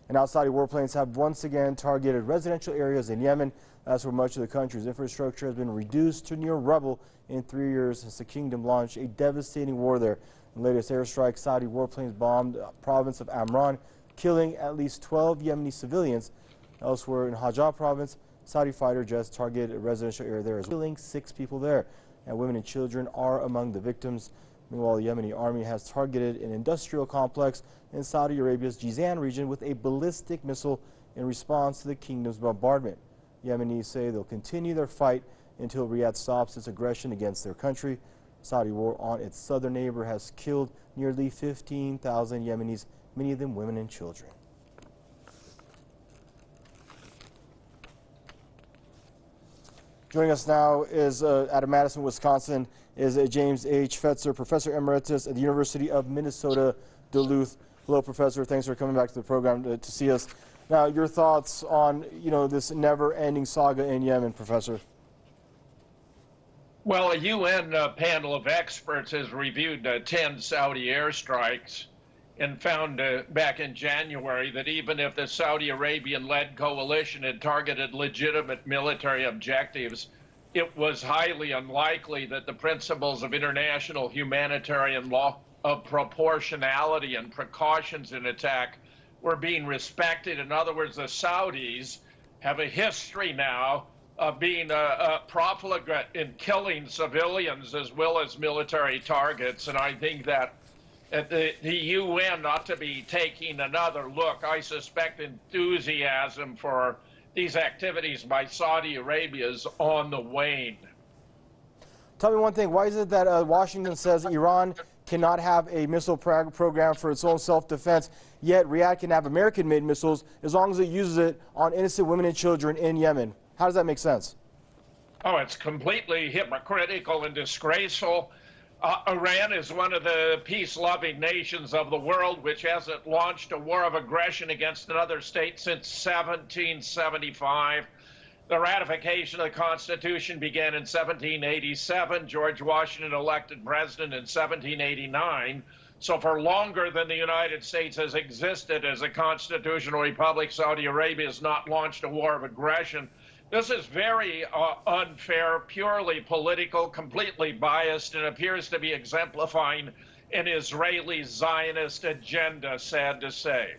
And now Saudi warplanes have once again targeted residential areas in Yemen. That's where much of the country's infrastructure has been reduced to near rubble in 3 years since the kingdom launched a devastating war there. In the latest airstrike, Saudi warplanes bombed the province of Amran, killing at least 12 Yemeni civilians. Elsewhere in Hajjah province, Saudi fighter jets targeted a residential area there, killing 6 people there. And women and children are among the victims. Meanwhile, the Yemeni army has targeted an industrial complex in Saudi Arabia's Jizan region with a ballistic missile in response to the kingdom's bombardment. Yemenis say they'll continue their fight until Riyadh stops its aggression against their country. Saudi war on its southern neighbor has killed nearly 15,000 Yemenis, many of them women and children. Joining us now is out of Madison, Wisconsin, is James H. Fetzer, Professor Emeritus at the University of Minnesota, Duluth. Hello, Professor. Thanks for coming back to the program to see us. Now, your thoughts on, this never-ending saga in Yemen, Professor? Well, a UN panel of experts has reviewed 10 Saudi airstrikes and found back in January that even if the Saudi Arabian-led coalition had targeted legitimate military objectives, it was highly unlikely that the principles of international humanitarian law of proportionality and precautions in attack were being respected. In other words, the Saudis have a history now of being profligate in killing civilians as well as military targets, and I think that the UN ought to be taking another look. I suspect enthusiasm for these activities by Saudi Arabia is on the wane. Tell me one thing, why is it that Washington says Iran cannot have a missile program for its own self-defense, yet Riyadh can have American-made missiles as long as it uses it on innocent women and children in Yemen? How does that make sense? Oh, it's completely hypocritical and disgraceful. Iran is one of the peace-loving nations of the world which hasn't launched a war of aggression against another state since 1775. The ratification of the Constitution began in 1787. George Washington elected president in 1789. So for longer than the United States has existed as a constitutional republic, Saudi Arabia has not launched a war of aggression. This is very unfair, purely political, completely biased, and appears to be exemplifying an Israeli Zionist agenda, sad to say.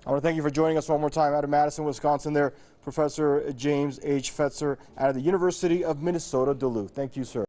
I want to thank you for joining us one more time out of Madison, Wisconsin there, Professor James H. Fetzer out of the University of Minnesota, Duluth. Thank you, sir.